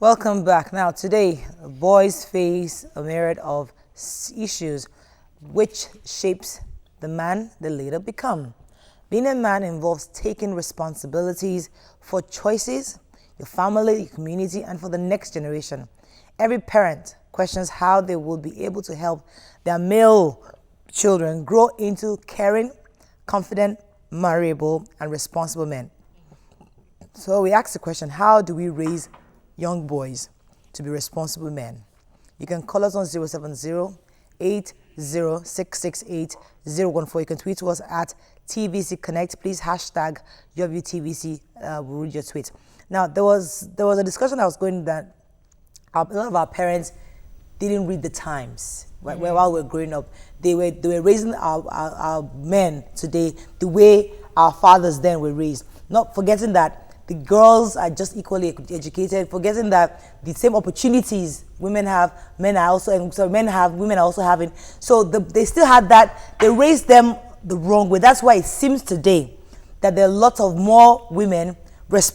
Welcome back. Now, today, boys face a myriad of issues which shapes the man they later become. Being a man involves taking responsibilities for choices, your family, your community, and for the next generation. Every parent questions how they will be able to help their male children grow into caring, confident, marriageable, and responsible men. So we ask the question, how do we raise young boys to be responsible men? You can call us on 070-80668-014. You can tweet to us at TVC Connect. Please hashtag YourView TVC. We'll read your tweet. Now, there was a discussion that was going that a lot of our parents didn't read the times while we were growing up. They were raising our men today the way our fathers then were raised, not forgetting that the girls are just equally educated, forgetting that the same opportunities women have, men are also having. So they still had that. They raised them the wrong way. That's why it seems today that there are lots of more women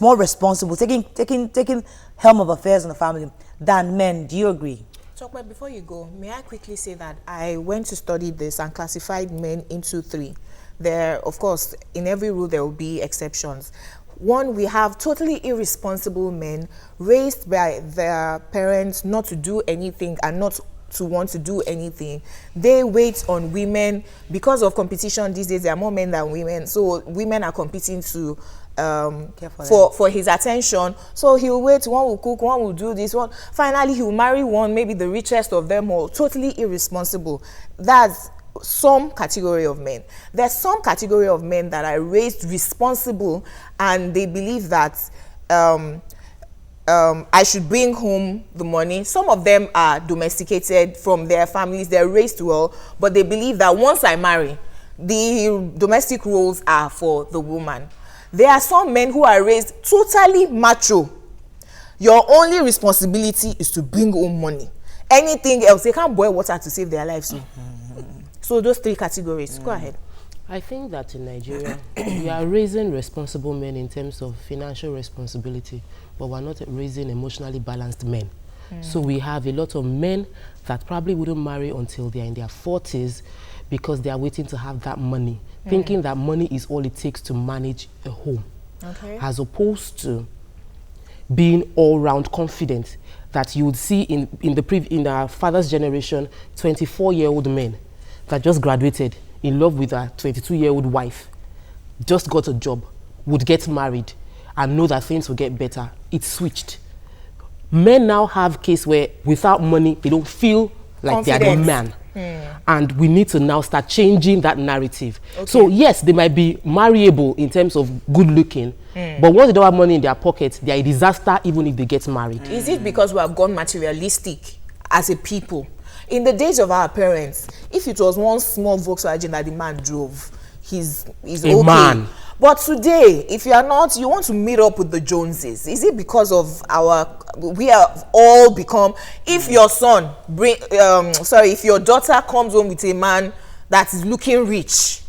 more responsible, taking helm of affairs in the family than men. Do you agree? Chokwe, before you go, may I quickly say that I went to study this and classified men into three. There, of course, in every rule there will be exceptions. One, we have totally irresponsible men raised by their parents not to do anything and not to want to do anything. They wait on women. Because of competition these days, there are more men than women. So women are competing to for his attention. So he'll wait, one will cook, one will do this, one. Finally, he'll marry one, maybe the richest of them all. Totally irresponsible. That's some category of men. There's some category of men that are raised responsible and they believe that I should bring home the money. Some of them are domesticated from their families, they're raised well, but they believe that once I marry, the domestic roles are for the woman. There are some men who are raised totally macho. Your only responsibility is to bring home money. Anything else, they can't boil water to save their lives. So those three categories. Go ahead. I think that in Nigeria, we are raising responsible men in terms of financial responsibility, but we're not raising emotionally balanced men. So we have a lot of men that probably wouldn't marry until they're in their 40s because they are waiting to have that money, thinking that money is all it takes to manage a home, as opposed to being all-round confident that you would see in our father's generation, 24-year-old men that just graduated, in love with a 22-year-old wife, just got a job, would get married, and know that things will get better. It switched. Men now have a case where without money, they don't feel like they're the man. And we need to now start changing that narrative. So yes, they might be marriable in terms of good looking, but once they don't have money in their pockets, they're a disaster even if they get married. Is it because we have gone materialistic as a people? In the days of our parents, if it was one small Volkswagen that the man drove, he's okay. Man. But today, if you are not, you want to meet up with the Joneses. Is it because of we have all become, if your son if your daughter comes home with a man that is looking rich,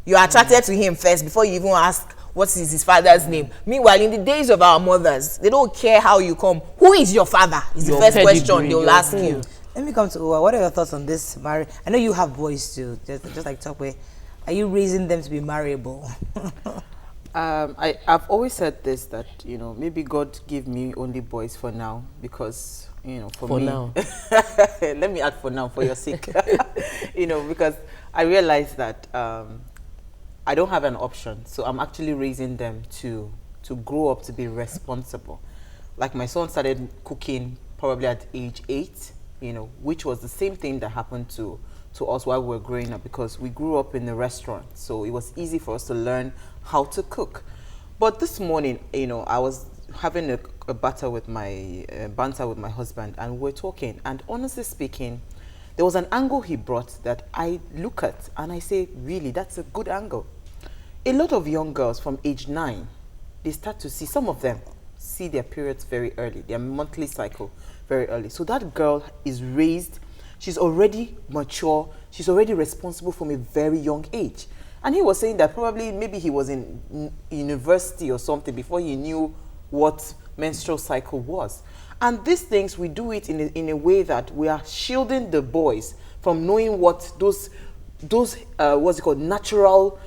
you are attracted to him first before you even ask what is his father's name. Meanwhile, in the days of our mothers, they don't care how you come. Who is your father? Is the first question they'll ask you. Let me come to Uwa. What are your thoughts on this marriage? I know you have boys too, just like Chokwe. Are you raising them to be marriable? I've always said this, that, maybe God gave me only boys for now, because, for me, now. Let me add for now, for your sake. Because I realized that I don't have an option. So I'm actually raising them to grow up to be responsible. Like my son started cooking probably at age 8. Which was the same thing that happened to us while we were growing up, because we grew up in a restaurant, so it was easy for us to learn how to cook. But this morning, I was having a banter with my husband, and we're talking, and honestly speaking, there was an angle he brought that I look at and I say, really, that's a good angle. A lot of young girls from age 9, they start to see, some of them see their periods very early, their monthly cycle very early. So that girl is raised, she's already mature, she's already responsible from a very young age. And he was saying that probably maybe he was in university or something before he knew what menstrual cycle was. And these things, we do it in a way that we are shielding the boys from knowing what those what's it called, natural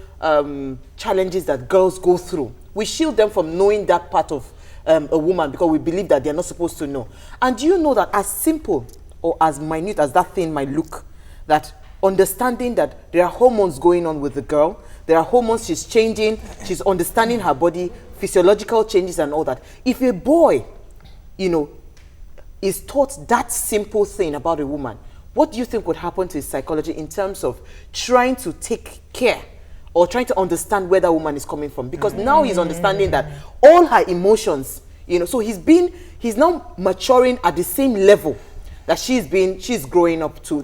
challenges that girls go through. We shield them from knowing that part of a woman because we believe that they're not supposed to know. And do you know that as simple or as minute as that thing might look, that understanding that there are hormones going on with the girl, there are hormones she's changing, she's understanding her body, physiological changes and all that. If a boy, you know, is taught that simple thing about a woman, what do you think would happen to his psychology in terms of trying to take care or trying to understand where that woman is coming from? Because now he's understanding that all her emotions, you know, so he's now maturing at the same level that she's growing up to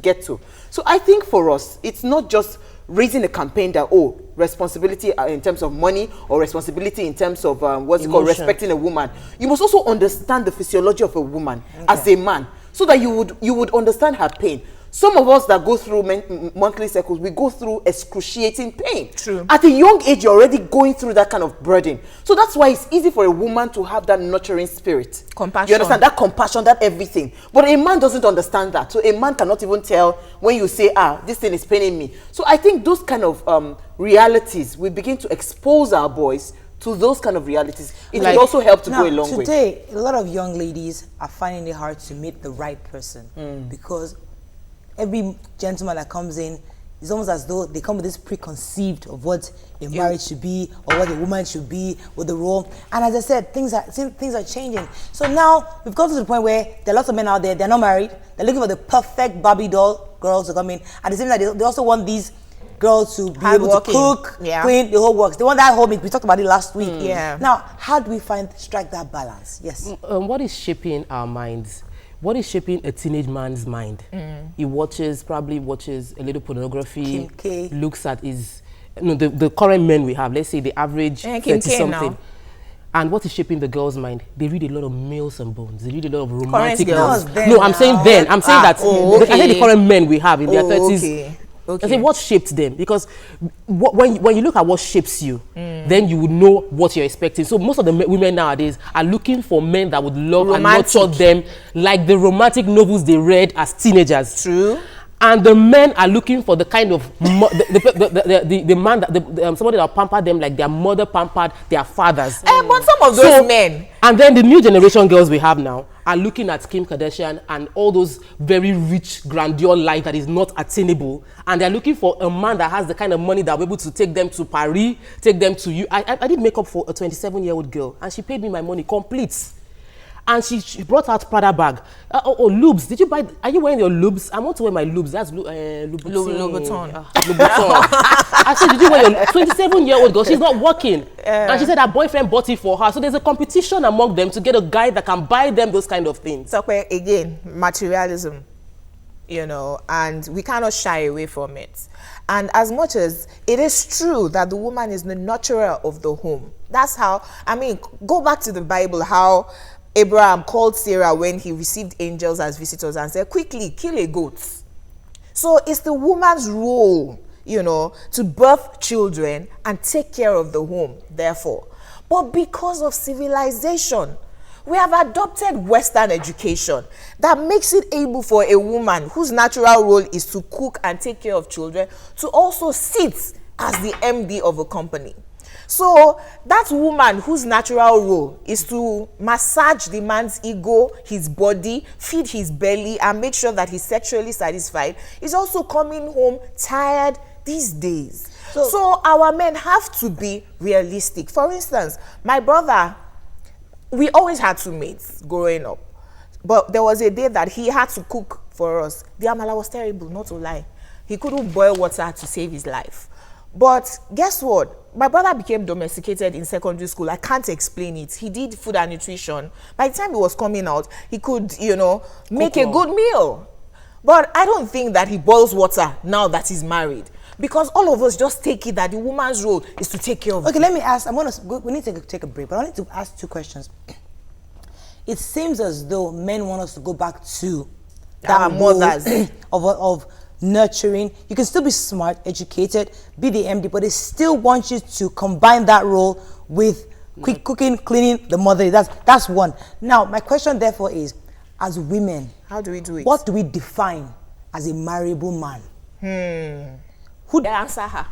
get to. So I think for us, it's not just raising a campaign that, oh, responsibility in terms of money or responsibility in terms of what's it called, respecting a woman. You must also understand the physiology of a woman as a man, so that you would understand her pain. Some of us that go through monthly cycles, we go through excruciating pain. True. At a young age, you're already going through that kind of burden. So that's why it's easy for a woman to have that nurturing spirit. Compassion. You understand? That compassion, that everything. But a man doesn't understand that. So a man cannot even tell when you say, this thing is paining me. So I think those kind of realities, we begin to expose our boys to those kind of realities. It will also help to go a long way. Today, a lot of young ladies are finding it hard to meet the right person because every gentleman that comes in is almost as though they come with this preconceived of what a marriage should be or what a woman should be with the role. And as I said, things are changing. So now we've gotten to the point where there are lots of men out there, they're not married, they're looking for the perfect Barbie doll girls to come in. At the same time, they also want these girls to be able to cook, clean, the whole works. They want that whole meat. We talked about it last week. Now, how do we strike that balance? Yes. What is shaping our minds? What is shaping a teenage man's mind? He probably watches a little pornography, looks at the current men we have, let's say the average 30-something. And what is shaping the girl's mind? They read a lot of Males and Bones. They read a lot of romantic novels. No, I'm saying then. I'm saying that. I say the current men we have in their 30s. I say what shaped them, because when you look at what shapes you, then you would know what you're expecting. So most of the women nowadays are looking for men that would love and nurture them like the romantic novels they read as teenagers. True. And the men are looking for the kind of the man that somebody that will pamper them like their mother pampered their fathers. But some of those men. And then the new generation girls we have now are looking at Kim Kardashian and all those very rich, grandeur life that is not attainable. And they're looking for a man that has the kind of money that will be able to take them to Paris, take them to you. I did makeup for a 27-year-old girl, and she paid me my money complete. And she brought out Prada bag. Lubes. Did you buy? Are you wearing your lubes? I want to wear my lubes. That's Louboutin. Louboutin. I said, did you wear your 27-year-old girl? She's not working. And she said her boyfriend bought it for her. So there's a competition among them to get a guy that can buy them those kind of things. So again, materialism, you know, and we cannot shy away from it. And as much as it is true that the woman is the nurturer of the home, that's how, go back to the Bible, how Abraham called Sarah when he received angels as visitors and said, quickly, kill a goat. So it's the woman's role, you know, to birth children and take care of the home, therefore. But because of civilization, we have adopted Western education that makes it able for a woman whose natural role is to cook and take care of children to also sit as the MD of a company. So that woman whose natural role is to massage the man's ego, his body, feed his belly, and make sure that he's sexually satisfied is also coming home tired these days. So our men have to be realistic. For instance, my brother, we always had two maids growing up. But there was a day that he had to cook for us. The amala was terrible, not to lie. He couldn't boil water to save his life. But guess what? My brother became domesticated in secondary school. I can't explain it. He did food and nutrition. By the time he was coming out, he could, you know, make a good meal. But I don't think that he boils water now that he's married. Because all of us just take it that the woman's role is to take care of. Okay, let me ask. We need to take a break, but I need to ask two questions. It seems as though men want us to go back to our mothers of nurturing. You can still be smart, educated, be the MD, but they still want you to combine that role with Quick cooking, cleaning, the mother. That's one. Now, my question therefore is, as women, how do we do it? What do we define as a marriageable man? Who answer her?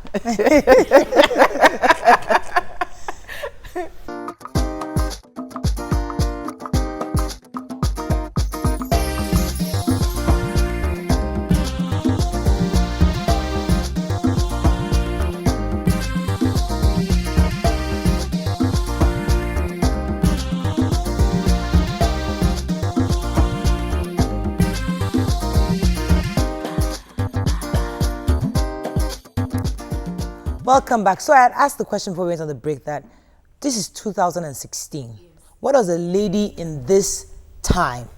Welcome back. So I had asked the question before we went on the break that this is 2016. Yes. What does a lady in this time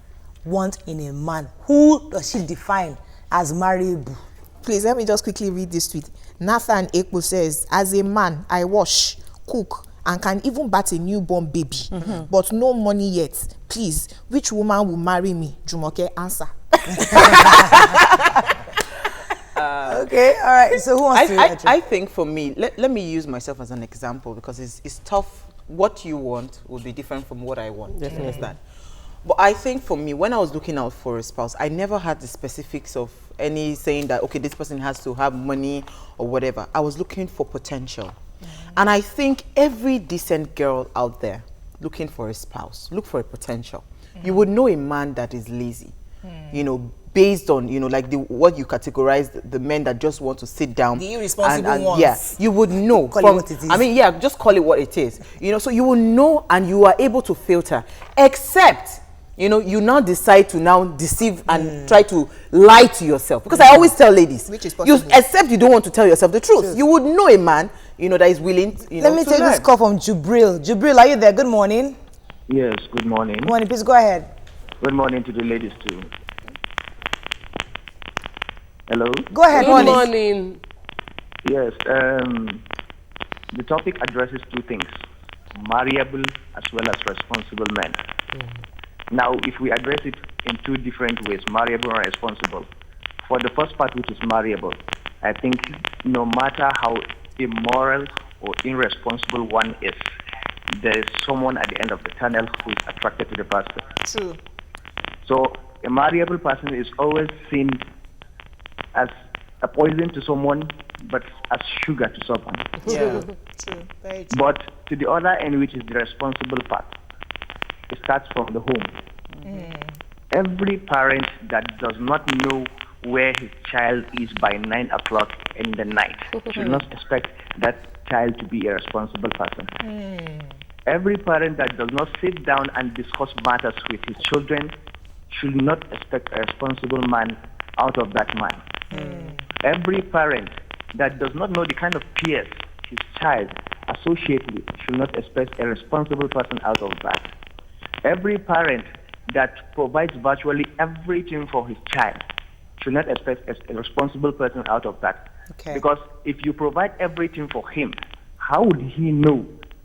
want in a man? Who does she define as marriageable? Please, let me just quickly read this tweet. Nathan Ekpo says, as a man, I wash, cook, and can even bat a newborn baby, but no money yet. Please, which woman will marry me? Jumoke, answer. Okay, all right. So who wants to? I think for me, let me use myself as an example because it's tough. What you want will be different from what I want. Definitely. Understand? But I think for me, when I was looking out for a spouse, I never had the specifics of any saying that, okay, this person has to have money or whatever. I was looking for potential. And I think every decent girl out there looking for a spouse, look for a potential. You would know a man that is lazy, you know, based on, you know, like what you categorize the men that just want to sit down. The irresponsible ones. Yeah, you would know. Call it what it is. I mean, yeah, just call it what it is. You know, so you will know and you are able to filter. Except, you know, you now decide to now deceive and try to lie to yourself. Because I always tell ladies, which is possible. Except you don't want to tell yourself the truth. You would know a man, you know, that is willing, you know, Let me take this call from Jubril. Jubril, are you there? Good morning. Yes, good morning. Good morning. Please go ahead. Good morning to the ladies too. Hello? Go ahead. Good morning. Yes, the topic addresses two things, marriageable as well as responsible men. Now, if we address it in two different ways, marriageable and responsible, for the first part, which is marriageable, I think no matter how immoral or irresponsible one is, there is someone at the end of the tunnel who is attracted to the person. True. So a marriageable person is always seen as a poison to someone, but as sugar to someone. Yeah. True. Very true. But to the other end, which is the responsible part, it starts from the home. Every parent that does not know where his child is by 9 o'clock in the night should not expect that child to be a responsible person. Every parent that does not sit down and discuss matters with his children should not expect a responsible man out of that man. Every parent that does not know the kind of peers his child associates with should not expect a responsible person out of that. Every parent that provides virtually everything for his child should not expect a responsible person out of that. Okay. Because if you provide everything for him, how would he know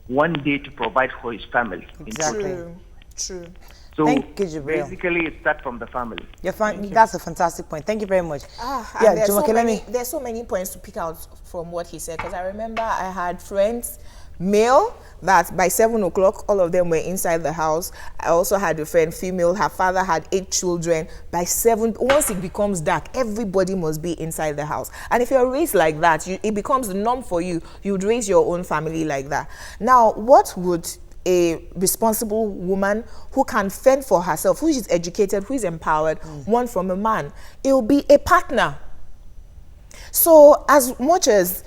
one day to provide for his family? Exactly. True. So Thank you, Jibril. basically, it starts from the family. That's a fantastic point. Thank you very much. Yeah, Jumoke, there's so many points to pick out from what he said, because I remember I had friends, male, that by 7 o'clock, all of them were inside the house. I also had a friend, female, her father had 8 children. By 7, once it becomes dark, everybody must be inside the house. And if you're raised like that, it becomes the norm for you. You would raise your own family like that. Now, what would a responsible woman who can fend for herself, who is educated, who is empowered, want from a man? It will be a partner. So as much as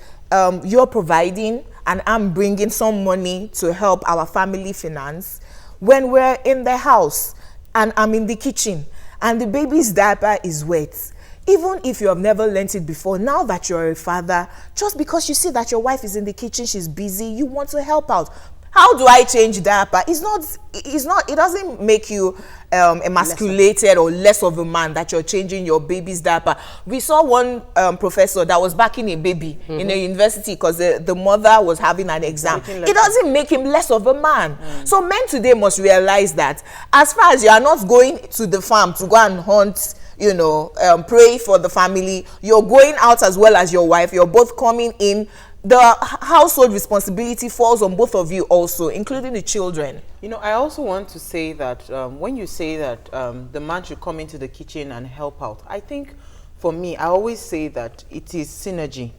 you're providing and I'm bringing some money to help our family finance, when we're in the house and I'm in the kitchen and the baby's diaper is wet, even if you have never learnt it before, now that you're a father, just because you see that your wife is in the kitchen, she's busy, you want to help out. How do I change diaper? It doesn't make you emasculated or less of a man that you're changing your baby's diaper. We saw one professor that was backing a baby in a university because the mother was having an exam. It doesn't make him less of a man. So men today must realize that as far as you are not going to the farm to go and hunt, you know, pray for the family, you're going out as well as your wife, you're both coming in the household responsibility falls on both of you also, including the children. You know, I also want to say that when you say that the man should come into the kitchen and help out, I think for me, I always say that it is synergy.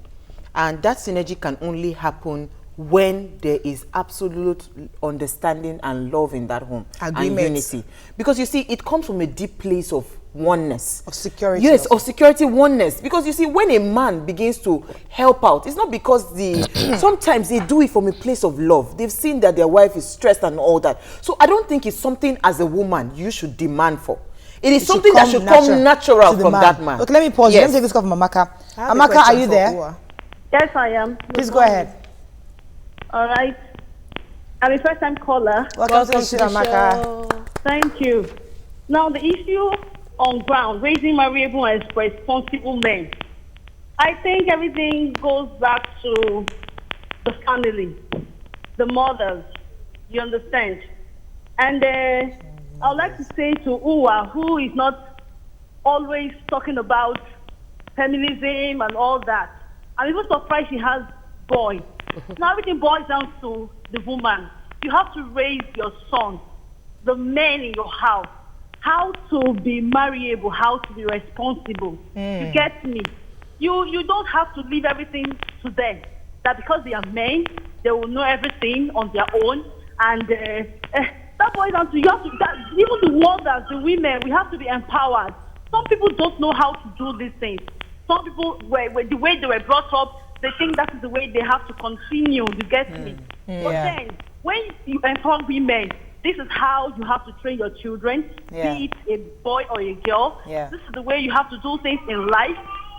And that synergy can only happen when there is absolute understanding and love in that home. Agreement. And unity. Because you see, it comes from a deep place of oneness. Of security. Yes, also. of security, oneness. Because you see, when a man begins to help out, it's not because sometimes they do it from a place of love. They've seen that their wife is stressed and all that. So I don't think it's something as a woman you should demand for. It is something that should come natural from that man. Okay, let me pause. Yes. Let me take this call from Amaka. Amaka, are you there? Yes, I am. Please go ahead. All right. I'm a first-time caller. Welcome to the show, Amaka. Thank you. Now, the issue on ground, raising marriageable and responsible men. I think everything goes back to the family, the mothers, you understand? And I would like to say to Uwa, who is not always talking about feminism and all that, I'm even surprised she has boys. Now everything boils down to the woman. You have to raise your son, the men in your house, how to be marriable, how to be responsible. You get me? You don't have to leave everything to them. That because they are men, they will know everything on their own. And that boils down to you have to. Even the mothers, the women, we have to be empowered. Some people don't know how to do these things. Some people, the way they were brought up, they think that is the way they have to continue. You get me? But then, when you empower women, this is how you have to train your children, be it a boy or a girl. This is the way you have to do things in life.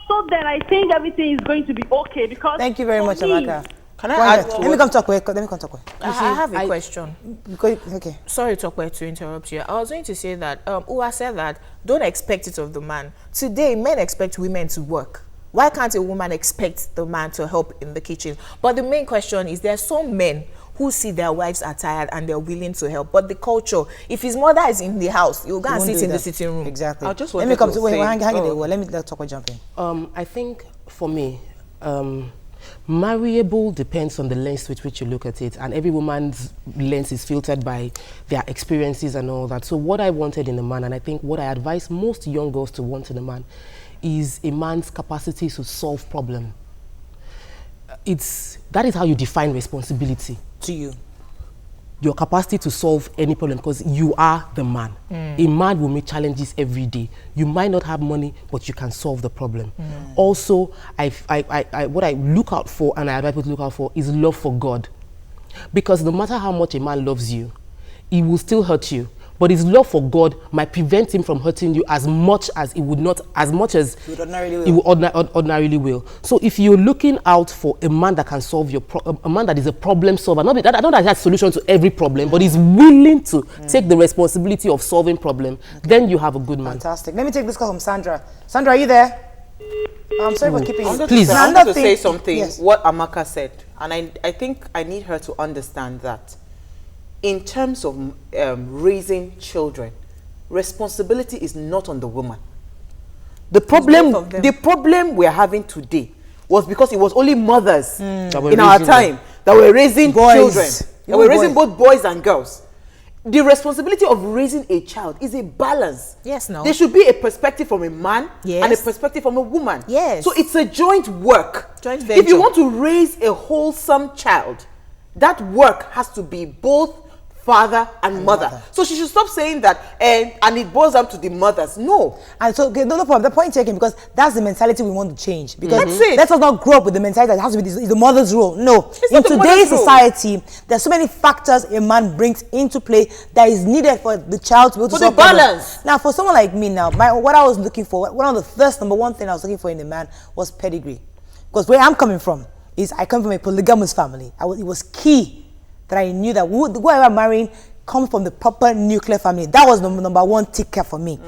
So then I think everything is going to be okay because... Thank you very much, Amaka. Can I add? Let me come talk with. I have a question. Okay. Sorry, Tokwe, to interrupt you. I was going to say that Uwa said that don't expect it of the man. Today, men expect women to work. Why can't a woman expect the man to help in the kitchen? But the main question is there are some men who see their wives are tired and they're willing to help. But the culture, if his mother is in the house, you'll go and sit in the sitting room. Exactly. I just let me come to say, hang it there. Let me talk with jumping. I think for me, marriable depends on the lens with which you look at it, and every woman's lens is filtered by their experiences and all that. So what I wanted in a man, and I think what I advise most young girls to want in a man, is a man's capacity to solve problem. That is how you define responsibility. To you. Your capacity to solve any problem, because you are the man. A man will meet challenges every day. You might not have money, but you can solve the problem. Also, what I look out for, and I advise people to look out for, is love for God. Because no matter how much a man loves you, he will still hurt you. But his love for God might prevent him from hurting you as much as he would not, as much as he would ordinarily will. So if you're looking out for a man that can solve your problem, a man that is a problem solver, I don't that has a solution to every problem, but is willing to take the responsibility of solving problem, then you have a good man. Fantastic. Let me take this call from Sandra. Sandra, are you there? I'm sorry for keeping you. Please. I want to say something, yes. what Amaka said, and I think I need her to understand that. In terms of raising children, responsibility is not on the woman. The problem we're having today was because it was only mothers in our time that were raising children. That were raising both boys and girls. The responsibility of raising a child is a balance. Yes, no. There should be a perspective from a man and a perspective from a woman. Yes. So it's a joint work. Joint venture. If you want to raise a wholesome child, that work has to be both father and mother. So she should stop saying that and it boils down to the mothers. No. And so no problem. The point taken, because that's the mentality we want to change. Because That's it. let us not grow up with the mentality that it has to be the mother's role. No. In today's society, there's so many factors a man brings into play that is needed for the child to be able to solve balance. Problems. Now, for someone like me now, what I was looking for, one of the first number one thing I was looking for in a man was pedigree. Because where I'm coming from is I come from a polygamous family. It was key that I knew that whoever I'm marrying come from the proper nuclear family. That was number one ticker for me.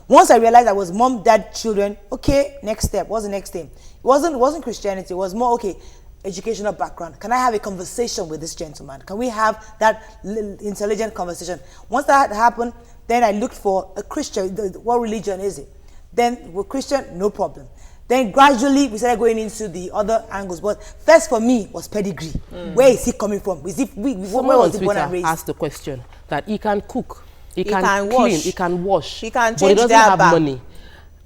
Once I realized I was mom, dad, children, okay, next step. What's the next thing? It wasn't Christianity. It was more, okay, educational background. Can I have a conversation with this gentleman? Can we have that intelligent conversation? Once that happened, then I looked for a Christian. What religion is it? Then, with Christian, no problem. Then gradually we started going into the other angles. But first for me was pedigree. Where is he coming from? Is it where was he born and raised? Asked the question that he can cook, he can can clean, wash, he can wash, he can but he change doesn't have diaper. money.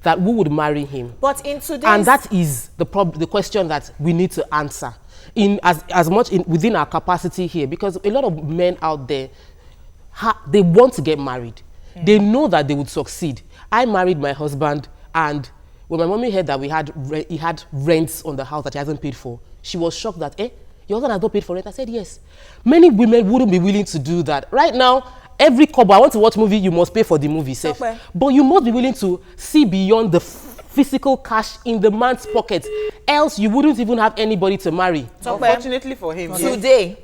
That who would marry him? But in today's... And that is the question that we need to answer in as much within our capacity here, because a lot of men out there, they want to get married. They know that they would succeed. I married my husband, and when my mommy heard that he had rents on the house that he hasn't paid for, she was shocked that, your husband has not paid for rent? I said, yes. Many women wouldn't be willing to do that. Right now, every couple, I want to watch movie, you must pay for the movie, safe. Okay. But you must be willing to see beyond the physical cash in the man's pocket. Else, you wouldn't even have anybody to marry. So unfortunately for him, today,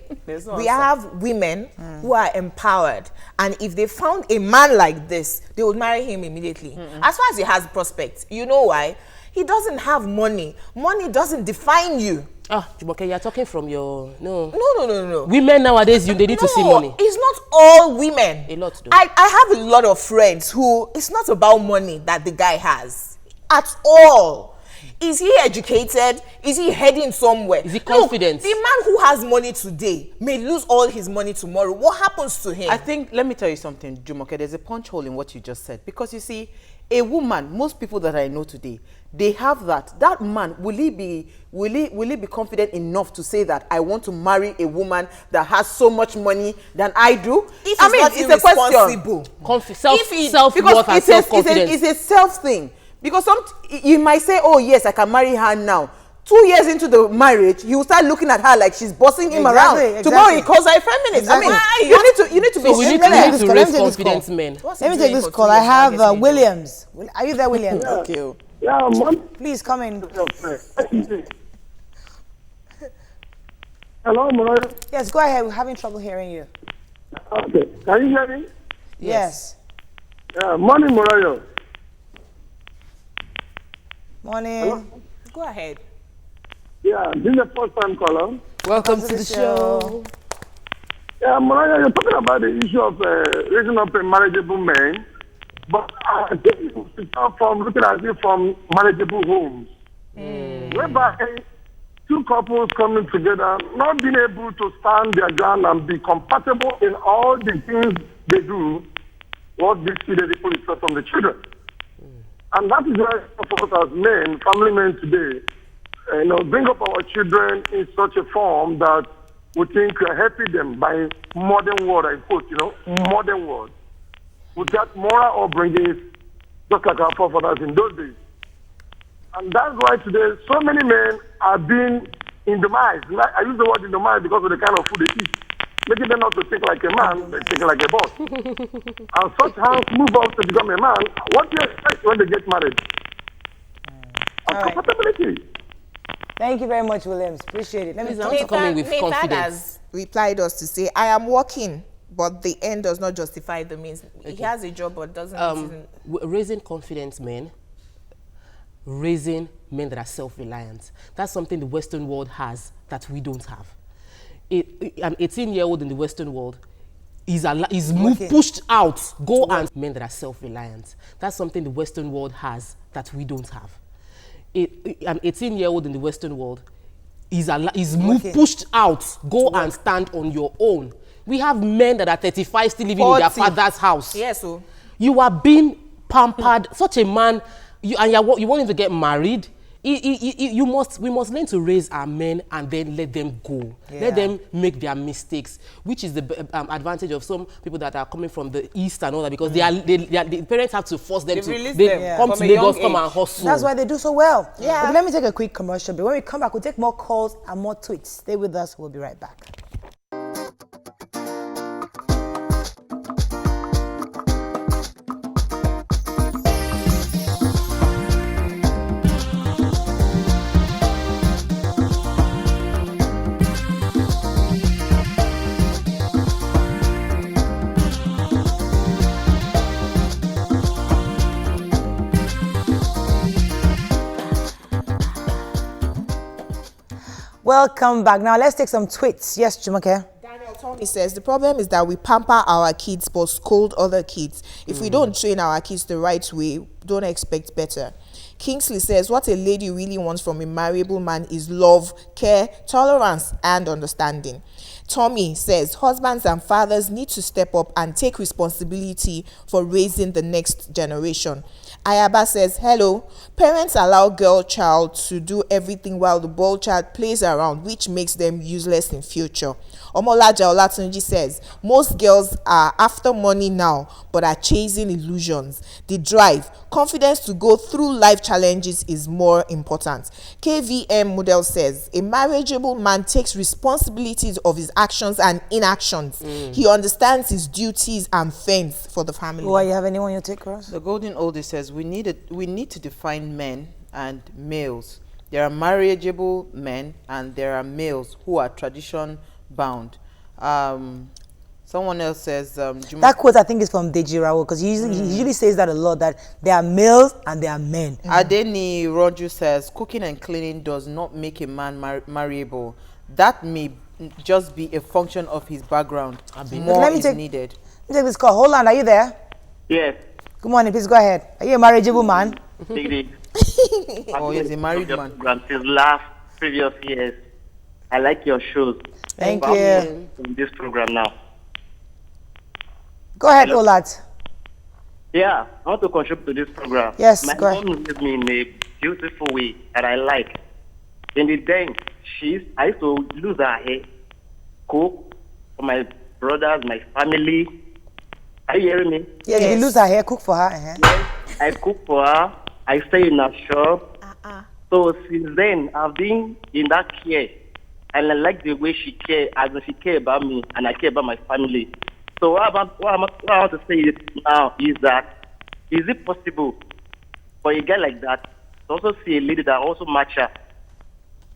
we have women who are empowered. And if they found a man like this, they would marry him immediately. As far as he has prospects. You know why? He doesn't have money. Money doesn't define you. Okay, you're talking from your... No. Women nowadays, they need to see money. It's not all women. A lot do. I have a lot of friends who, it's not about money that the guy has. At all. Is he educated? Is he heading somewhere? Is he confident? Look, the man who has money today may lose all his money tomorrow. What happens to him? I think, let me tell you something, Jumoke, there's a punch hole in what you just said. Because you see, a woman, most people that I know today, they have that. That man, will he be confident enough to say that I want to marry a woman that has so much money than I do? If it's a question. Self-worth and self-confidence. It's a self thing. Because you might say, oh yes, I can marry her now. 2 years into the marriage, he will start looking at her like she's bossing him around. Tomorrow he calls her a feminist. I mean, you need to be. We need to raise confidence men. Let me take this call. I have Williams. Are you there, Williams? Okay. Yeah, Mom. Please come in. Hello, Moroyo. Yes, go ahead. We're having trouble hearing you. Okay. Can you hear me? Yes. Morning, Moroyo. Morning. Hello? Go ahead. Yeah, this is the first time caller. Welcome to the show. Yeah, Moroyo, you're talking about the issue of raising up a marriageable man, but I think you start from looking at it from marriageable homes. Whereby two couples coming together, not being able to stand their ground and be compatible in all the things they do, what this children people is from the children. And that is why for us as men, family men today, bring up our children in such a form that we think we are helping them by modern word, I quote, modern word. Without moral upbringing, just like our forefathers in those days. And that's why today so many men are being indomized. I use the word indomized because of the kind of food they eat. Making them not to think like a man, but think like a boss. And such hands move up to become a man. What do you expect when they get married? Compatibility. Thank you very much, Williams. Appreciate it. Nathan has replied us to say, I am working, but the end does not justify the means. Okay. He has a job, but doesn't... Raising confident men, raising men that are self-reliant. That's something the Western world has that we don't have. An 18-year-old in the Western world is pushed out, and men that are self-reliant. That's something the Western world has that we don't have. An 18-year-old in the Western world is pushed out, and stand on your own. We have men that are 35 still living 40. In their father's house. Yes, so. You are being pampered. Such a man, you want him to get married. We must learn to raise our men and then let them go. Yeah. Let them make their mistakes, which is the advantage of some people that are coming from the East and all that, because the parents have to force them to come to Lagos, come and hustle. That's why they do so well. Yeah. But let me take a quick commercial break. When we come back, we'll take more calls and more tweets. Stay with us. We'll be right back. Welcome back. Now let's take some tweets. Yes, Jumoke. Daniel Tony says the problem is that we pamper our kids but scold other kids. If we don't train our kids the right way, don't expect better. Kingsley says, what a lady really wants from a marriable man is love, care, tolerance, and understanding. Tommy says, husbands and fathers need to step up and take responsibility for raising the next generation. Ayaba says, hello, parents allow girl child to do everything while the boy child plays around, which makes them useless in future. Omolaja Olatunji says, most girls are after money now, but are chasing illusions. The drive, confidence to go through life challenges is more important. KVM Model says, a marriageable man takes responsibilities of his actions and inactions. He understands his duties and fends for the family. Why, you have anyone you take, Ross? The Golden Oldie says, we need to define men and males. There are marriageable men and there are males who are tradition bound. Someone else says that quote I think is from Deji Rawo, because he usually says that a lot, that there are males and there are men. Adeni Roju says cooking and cleaning does not make a man marriable. That may just be a function of his background. More is needed. Let me take this call. Hold on, are you there? Yes. Good morning, please go ahead. Are you a marriageable man? Oh, he's a married man. Since last previous years, I like your shows. Thank you. In this program now. Go ahead, Olat. Yeah, I want to contribute to this program. Yes, my go ahead. mom raised me in a beautiful way that I like. In the day, I used to lose her hair, cook for my brothers, my family. Are you hearing me? Yes, you lose her hair, cook for her. Yes, I cook for her. I stay in her shop. So since then, I've been in that care. And I like the way she cares, as she cares about me, and I care about my family. So what I want to say now is that, is it possible for a guy like that to also see a lady that also match her,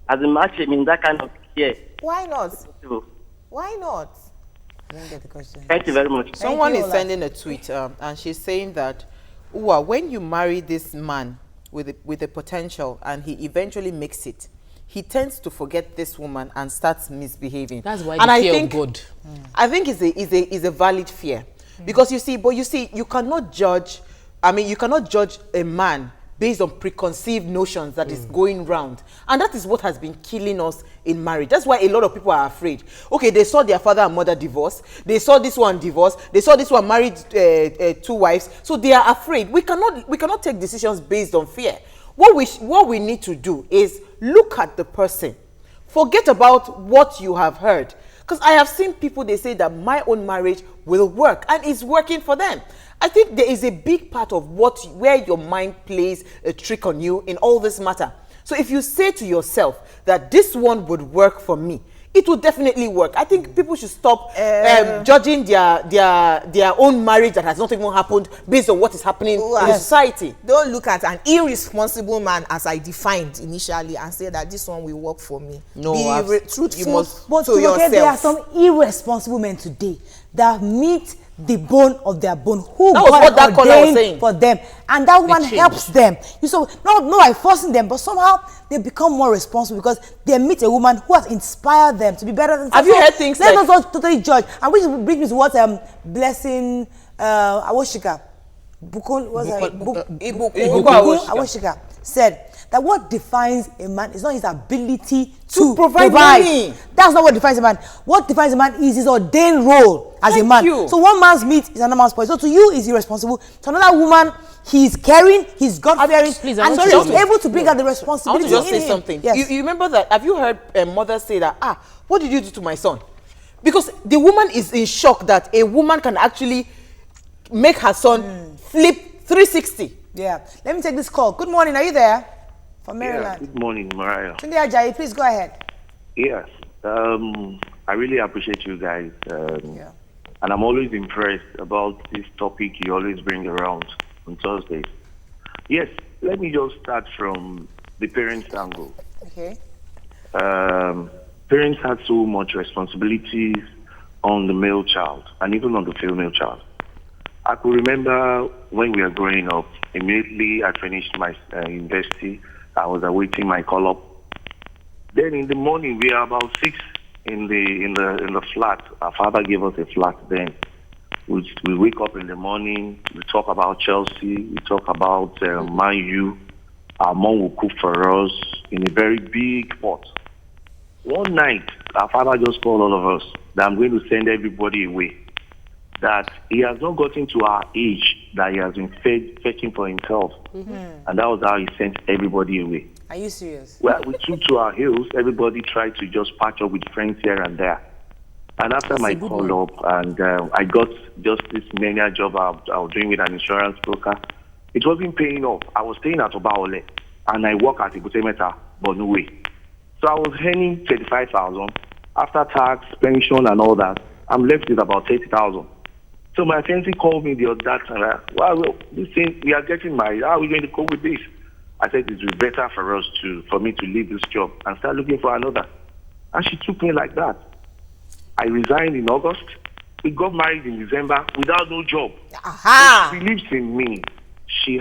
as a match him in that kind of care? Why not? Why not? I didn't get the question. Thank you very much. Someone is sending a tweet, and she's saying that, when you marry this man with a potential and he eventually makes it, he tends to forget this woman and starts misbehaving. That's why the fear of God. I think is a valid fear. Because you see, you cannot judge, you cannot judge a man based on preconceived notions that is going round. And that is what has been killing us in marriage. That's why a lot of people are afraid. Okay, they saw their father and mother divorce. They saw this one divorce. They saw this one married 2 wives. So they are afraid. We cannot take decisions based on fear. What we need to do is look at the person. Forget about what you have heard. Because I have seen people, they say that my own marriage will work, and it's working for them. I think there is a big part of where your mind plays a trick on you in all this matter. So if you say to yourself that this one would work for me, it will definitely work. I think people should stop judging their own marriage that has not even happened based on what is happening in society. Don't look at an irresponsible man as I defined initially and say that this one will work for me. No, be truthful to yourself. There are some irresponsible men today that meet the bone of their bone, who that was God what that caller was saying for them, and that woman helps them. You so not by forcing them, but somehow they become more responsible because they meet a woman who has inspired them to be better than. Have you heard things like? Let's not totally judge, and which brings me to what Blessing Awoshika, Bukun was Ibukun Awoshika said. That what defines a man is not his ability to provide money. That's not what defines a man. What defines a man is his ordained role as a man. So one man's meat is another man's point. So to you, is irresponsible. To another woman, he's caring, he's God-fearing, and he's able to bring out the responsibility. I want to just say something. Yes. You remember that? Have you heard a mother say that? What did you do to my son? Because the woman is in shock that a woman can actually make her son flip 360. Yeah. Let me take this call. Good morning. Are you there? From Maryland. Yeah, good morning, Mariah. Tunde Ajayi, please go ahead. Yes. I really appreciate you guys. And I'm always impressed about this topic you always bring around on Thursdays. Yes, let me just start from the parents' angle. Okay. Parents had so much responsibilities on the male child and even on the female child. I could remember when we were growing up, immediately I finished my university, I was awaiting my call-up. Then in the morning, we are about 6 in the flat. Our father gave us a flat then. We wake up in the morning, we talk about Chelsea, we talk about Man U, Our mom will cook for us in a very big pot. One night, our father just called all of us that I'm going to send everybody away. That he has not gotten to our age that he has been fetching for himself. And that was how he sent everybody away. Are you serious? Well, we took to our heels. Everybody tried to just patch up with friends here and there. And after my call up, and I got just this menial job I was doing with an insurance broker, it wasn't paying off. I was staying at Obaole, and I work at Ibutemeta, but no way. So I was earning 35,000. After tax, pension, and all that, I'm left with about 30,000. So my fiancé called me the other time. Well, listen, we are getting married. How are we going to cope with this? I said it would be better for me to leave this job and start looking for another. And she took me like that. I resigned in August. We got married in December without no job. Aha! She believes in me. She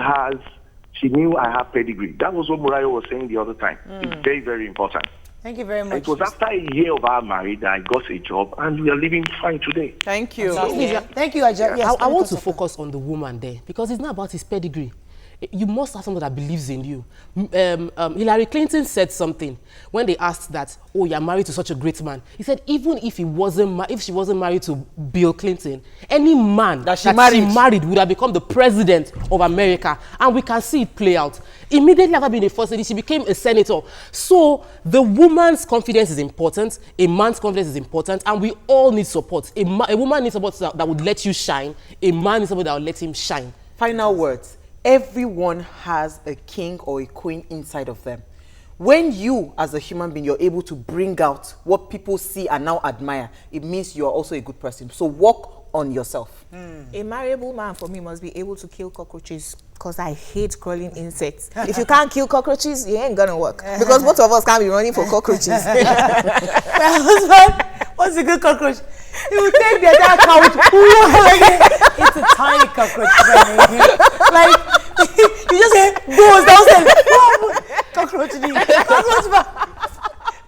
knew I have pedigree. That was what Murayo was saying the other time. It's very, very important. Thank you very much. It was after a year of our marriage that I got a job, and we are living fine today. Thank you. Thank you, Aja. Yes, I want to focus on the woman there, because it's not about his pedigree. You must have someone that believes in you. Hillary Clinton said something when they asked that, oh, you're married to such a great man. He said, even if she wasn't married to Bill Clinton, any man that she married would have become the president of America. And we can see it play out. Immediately after being a first lady, she became a senator. So the woman's confidence is important. A man's confidence is important. And we all need support. A woman needs support that would let you shine. A man needs support that would let him shine. Final words. Everyone has a king or a queen inside of them. When you, as a human being, you're able to bring out what people see and now admire, it means you're also a good person. So work on yourself. A marriageable man for me must be able to kill cockroaches, because I hate crawling insects. If you can't kill cockroaches, it ain't gonna work. Because both of us can't be running for cockroaches. My husband was a good cockroach. He would take the entire couch. It's a tiny cockroach. Like, he just goes downstairs. Cockroach.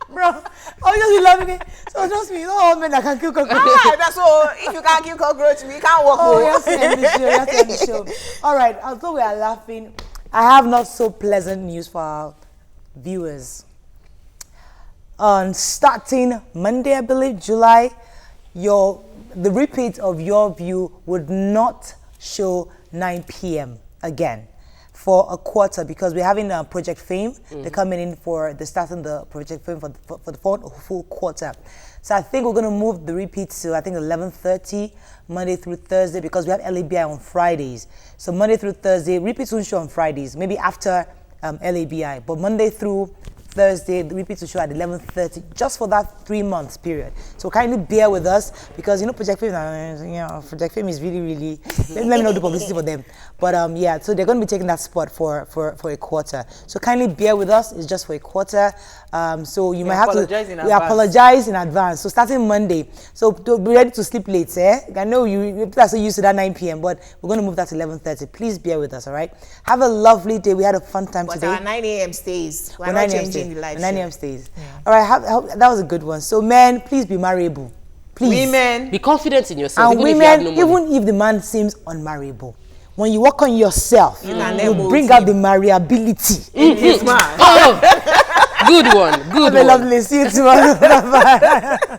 Bro, I just be laughing it. So trust me, not all men that can kill cockroaches. That's all. If you can't kill cockroach, we can't work. Oh, you have to end the show. All right, although we are laughing, I have not so pleasant news for our viewers. On starting Monday, I believe, July, the repeat of YourView would not show 9 p.m. again for a quarter, because we're having a Project Fame. They're coming in they're starting the Project Fame for the full quarter. So I think we're going to move the repeat to, I think, 11:30 Monday through Thursday, because we have LABI on Fridays. So Monday through Thursday, repeats won't show on Fridays, maybe after LABI, but Monday through Thursday, the repeats will show at 11:30, just for that 3 months period. So kindly bear with us, because Project Fame, Project Fame is really, really. let me not do publicity for them, but yeah. So they're going to be taking that spot for a quarter. So kindly bear with us. It's just for a quarter. So you might have to. We apologize in advance. So starting Monday, so to be ready to sleep late. I know you are so used to that 9 p.m., but we're going to move that to 11:30. Please bear with us. All right. Have a lovely day. We had a fun time today. But our 9 a.m. stays. We're not changing the life. 9 a.m. stays. Yeah. All right, that was a good one. So men, please be marriageable. Please. Women, be confident in yourself. And women, even if the man seems unmarriable, when you work on yourself, you bring out the marriability in his man. Oh, good one. Good one. Have a lovely. See you tomorrow. Bye.